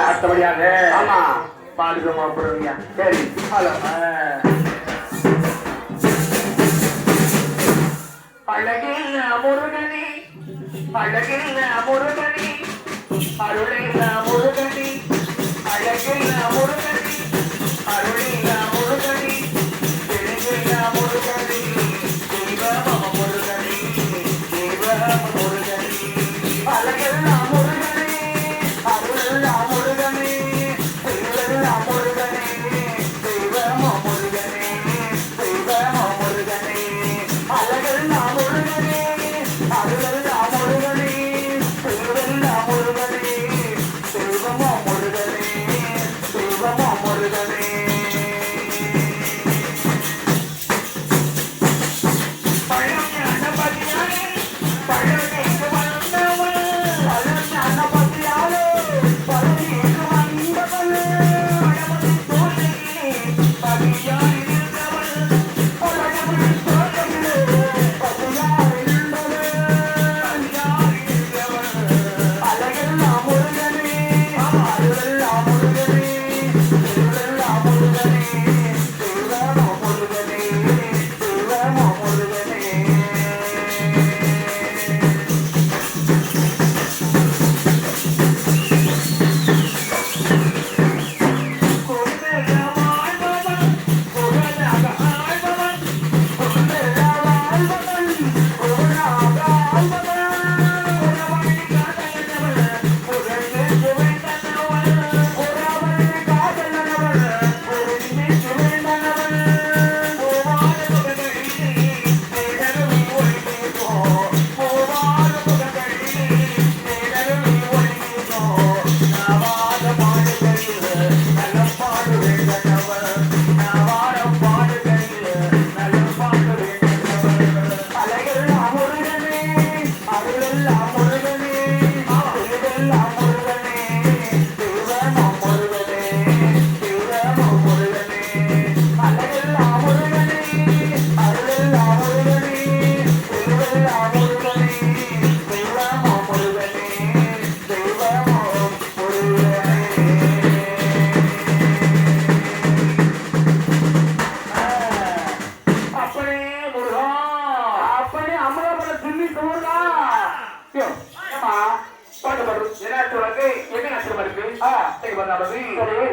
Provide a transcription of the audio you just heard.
அடுத்தபடியாக ஆமா பாடுகிறோமா போடுறீங்க சரி அழகில் முருகனே அழகில் முருகனே அருளில் முருகனே அழகில் முருகனே அருளில் முருகனே தெலுங்கில் முருகனே தெய்வம் முருகனே தெய்வம் முருகனே அழகில் முருகனே அருளில் முருகனே தெலுங்கில் முருகனே தெய்வம் முருகனே தெய்வம் முருகனே அழகில் முருகனே அருளில் முருகனே தெலுங்கில் முருகனே தெய்வம் முருகனே தெய்வம் முருகனே பாட்டு பாடு என்ன உனக்கு என்ன நஷ்டம் இருக்கு சரி